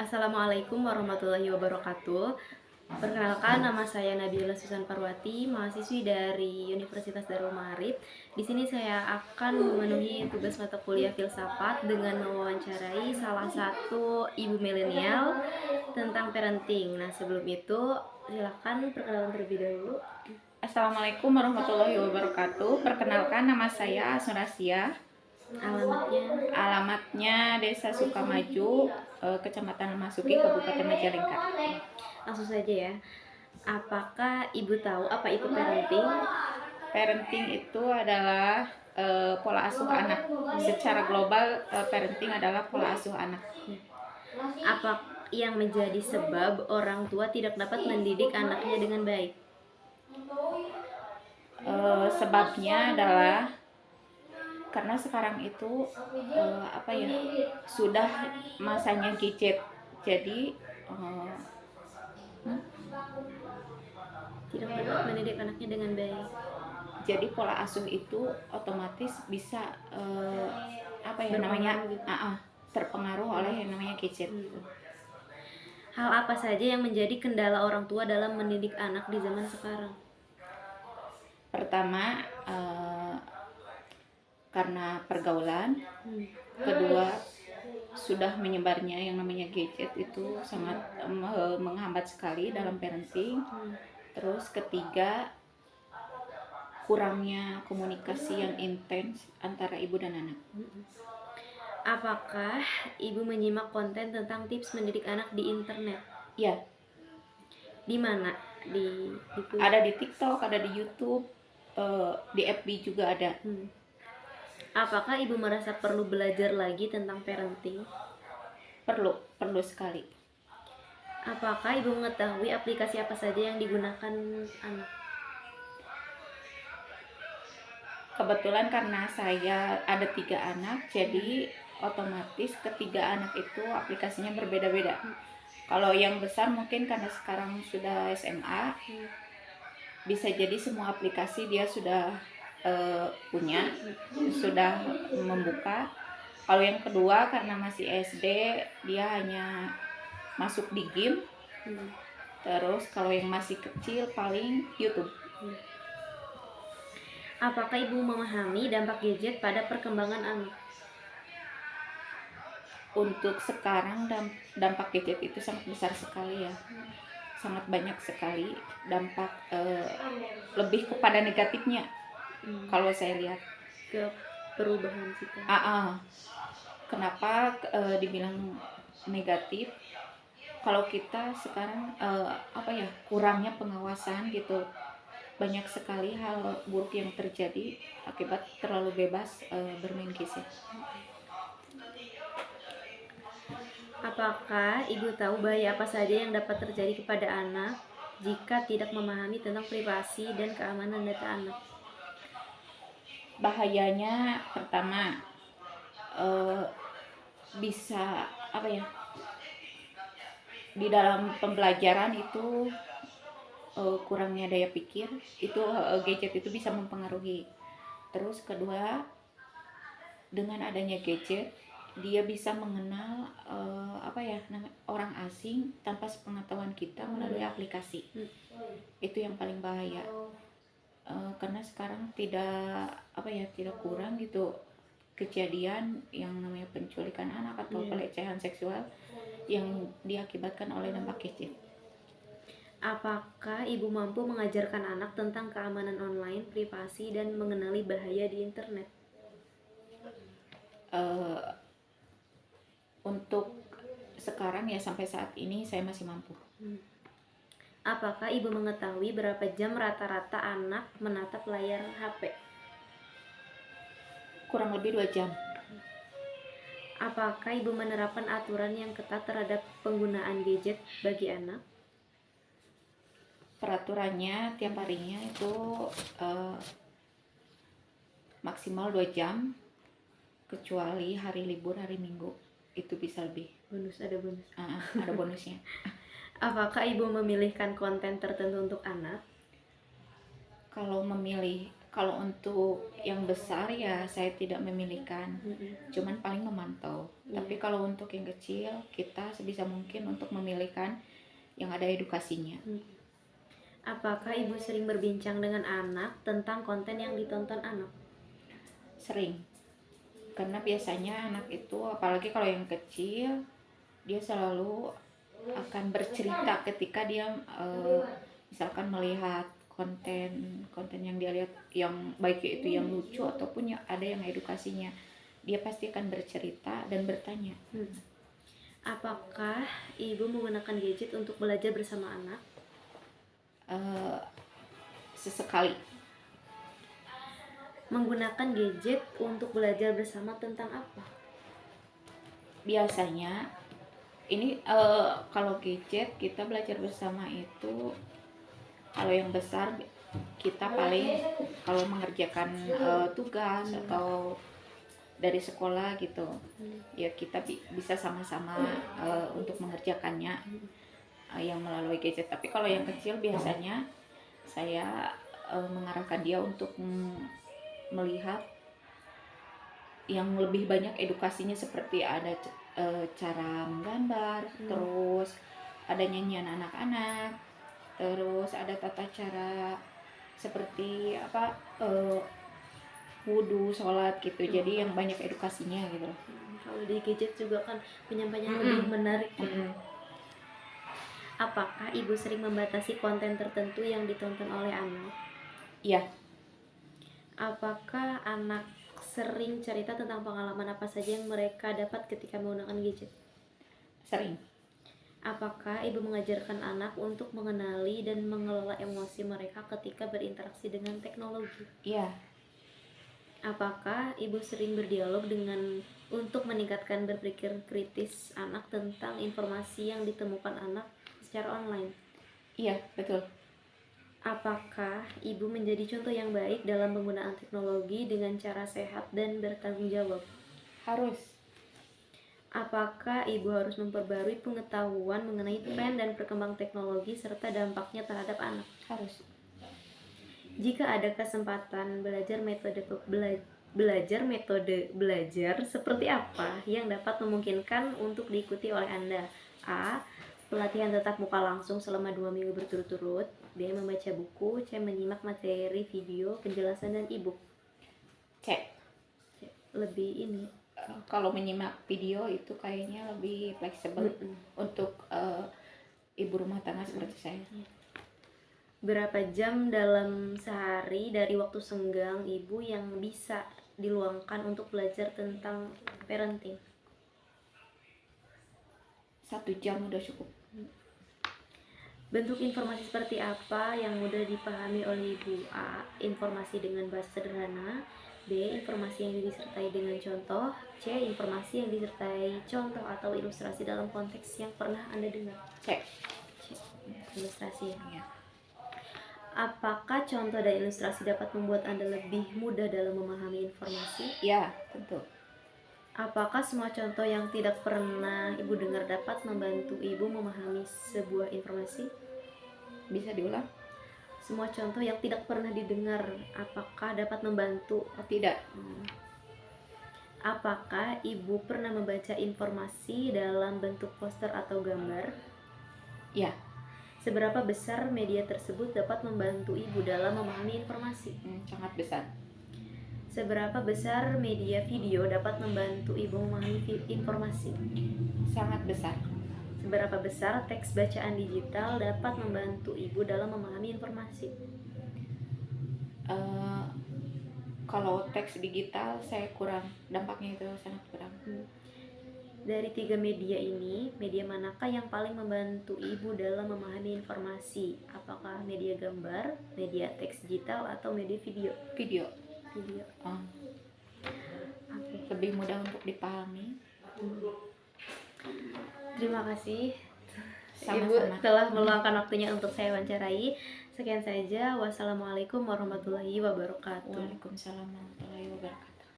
Assalamualaikum warahmatullahi wabarakatuh. Perkenalkan, nama saya Nabila Susan Parwati, mahasiswi dari Universitas Darul Maarif. Di sini saya akan memenuhi tugas mata kuliah filsafat dengan mewawancarai salah satu ibu milenial tentang parenting. Nah, sebelum itu silakan perkenalan terlebih dahulu. Assalamualaikum warahmatullahi wabarakatuh. Perkenalkan, nama saya Asurasia. Alamatnya Desa Sukamaju, Kecamatan Masuki, Kabupaten Majalengka. Langsung saja ya. Apakah ibu tahu apa itu parenting? Parenting itu adalah pola asuh anak. Secara global, parenting adalah pola asuh anak. Apa yang menjadi sebab orang tua tidak dapat mendidik anaknya dengan baik? Sebabnya adalah karena sekarang itu sudah masanya gadget, jadi Tidak dapat mendidik anaknya dengan baik. Jadi pola asuh itu otomatis bisa terpengaruh oleh yang namanya gadget. Hal apa saja yang menjadi kendala orang tua dalam mendidik anak di zaman sekarang? Pertama, karena pergaulan. Kedua, sudah menyebarnya yang namanya gadget itu sangat menghambat sekali dalam parenting. Terus ketiga, kurangnya komunikasi yang intens antara ibu dan anak. Apakah ibu menyimak konten tentang tips mendidik anak di internet? Ya. Di mana? Ada di TikTok, ada di YouTube, di FB juga ada. Apakah ibu merasa perlu belajar lagi tentang parenting? Perlu sekali. Apakah ibu mengetahui aplikasi apa saja yang digunakan anak? Kebetulan karena saya ada 3 anak, jadi otomatis ketiga anak itu aplikasinya berbeda-beda. Kalau yang besar mungkin karena sekarang sudah SMA, bisa jadi semua aplikasi dia sudah punya, sudah membuka. Kalau yang kedua karena masih SD, dia hanya masuk di game. Terus kalau yang masih kecil paling YouTube. Apakah ibu memahami dampak gadget pada perkembangan anak? Untuk sekarang dampak gadget itu sangat besar sekali ya. Sangat banyak sekali dampak, lebih kepada negatifnya. Kalau saya lihat ke perubahan kita. Kenapa dibilang negatif? Kalau kita sekarang kurangnya pengawasan gitu, banyak sekali hal buruk yang terjadi akibat terlalu bebas bermain gadget. Apakah ibu tahu bahaya apa saja yang dapat terjadi kepada anak jika tidak memahami tentang privasi dan keamanan data anak? Bahayanya pertama, bisa di dalam pembelajaran itu kurangnya daya pikir, itu gadget itu bisa mempengaruhi. Terus kedua, dengan adanya gadget dia bisa mengenal orang asing tanpa sepengetahuan kita melalui aplikasi. Itu yang paling bahaya. Karena sekarang tidak kurang gitu kejadian yang namanya penculikan anak atau pelecehan seksual yang diakibatkan oleh dampak gadget. Apakah ibu mampu mengajarkan anak tentang keamanan online, privasi, dan mengenali bahaya di internet? Untuk sekarang ya sampai saat ini saya masih mampu. Apakah ibu mengetahui berapa jam rata-rata anak menatap layar HP? Kurang lebih 2 jam. Apakah ibu menerapkan aturan yang ketat terhadap penggunaan gadget bagi anak? Peraturannya tiap harinya itu maksimal 2 jam, kecuali hari libur, hari Minggu itu bisa lebih. Ada bonus. Ada bonusnya. Apakah ibu memilihkan konten tertentu untuk anak? Kalau memilih Kalau untuk yang besar ya saya tidak memilihkan, Mm-mm. cuman paling memantau. Iya. Tapi kalau untuk yang kecil, kita sebisa mungkin untuk memilihkan yang ada edukasinya. Apakah ibu sering berbincang dengan anak tentang konten yang ditonton anak? Sering, karena biasanya anak itu, apalagi kalau yang kecil, dia selalu akan bercerita ketika dia misalkan melihat konten yang dia lihat, yang baik itu yang lucu ataupun yang ada yang edukasinya, dia pasti akan bercerita dan bertanya. Apakah ibu menggunakan gadget untuk belajar bersama anak? Sesekali. Menggunakan gadget untuk belajar bersama tentang apa? Biasanya ini kalau gadget kita belajar bersama itu, kalau yang besar kita paling kalau mengerjakan tugas atau dari sekolah gitu ya, kita bisa sama-sama untuk mengerjakannya yang melalui gadget. Tapi kalau yang kecil biasanya saya mengarahkan dia untuk melihat yang lebih banyak edukasinya, seperti ada cara menggambar, terus ada nyanyian anak-anak, terus ada tata cara seperti apa, wudhu, sholat gitu. Jadi yang banyak edukasinya gitu. Kalau di gadget juga kan penyampaiannya lebih menarik ya. Apakah ibu sering membatasi konten tertentu yang ditonton oleh anak? Iya. Apakah anak sering cerita tentang pengalaman apa saja yang mereka dapat ketika menggunakan gadget? Sering. Apakah ibu mengajarkan anak untuk mengenali dan mengelola emosi mereka ketika berinteraksi dengan teknologi? Iya. Apakah ibu sering berdialog dengan untuk meningkatkan berpikir kritis anak tentang informasi yang ditemukan anak secara online? Iya, betul. Apakah ibu menjadi contoh yang baik dalam penggunaan teknologi dengan cara sehat dan bertanggung jawab? Harus. Apakah ibu harus memperbarui pengetahuan mengenai tren dan perkembangan teknologi serta dampaknya terhadap anak? Harus. Jika ada kesempatan belajar metode belajar seperti apa yang dapat memungkinkan untuk diikuti oleh Anda? A. Pelatihan tatap muka langsung selama 2 minggu berturut-turut. B. Membaca buku. C. Menyimak materi video, penjelasan, dan e-book. C. Lebih ini. Kalau menyimak video itu kayaknya lebih fleksibel untuk ibu rumah tangga seperti saya. Berapa jam dalam sehari dari waktu senggang ibu yang bisa diluangkan untuk belajar tentang parenting? 1 jam udah cukup. Bentuk informasi seperti apa yang mudah dipahami oleh ibu? A. Informasi dengan bahasa sederhana. B. Informasi yang disertai dengan contoh. C. Informasi yang disertai contoh atau ilustrasi dalam konteks yang pernah Anda dengar. C. Ilustrasi ya. Apakah contoh dan ilustrasi dapat membuat Anda lebih mudah dalam memahami informasi? Ya, tentu. Apakah semua contoh yang tidak pernah ibu dengar dapat membantu ibu memahami sebuah informasi? Bisa diulang? Semua contoh yang tidak pernah didengar, apakah dapat membantu? Tidak. Apakah ibu pernah membaca informasi dalam bentuk poster atau gambar? Ya. Seberapa besar media tersebut dapat membantu ibu dalam memahami informasi? Sangat besar. Seberapa besar media video dapat membantu ibu memahami informasi? Sangat besar. Seberapa besar teks bacaan digital dapat membantu ibu dalam memahami informasi? Kalau teks digital saya kurang, dampaknya itu sangat kurang. Dari 3 media ini, media manakah yang paling membantu ibu dalam memahami informasi? Apakah media gambar, media teks digital, atau media video? Video. Okay. Lebih mudah untuk dipahami. Terima kasih. Sama-sama. Ibu telah meluangkan waktunya untuk saya wawancarai. Sekian saja. Wassalamualaikum warahmatullahi wabarakatuh. Waalaikumsalam warahmatullahi wabarakatuh.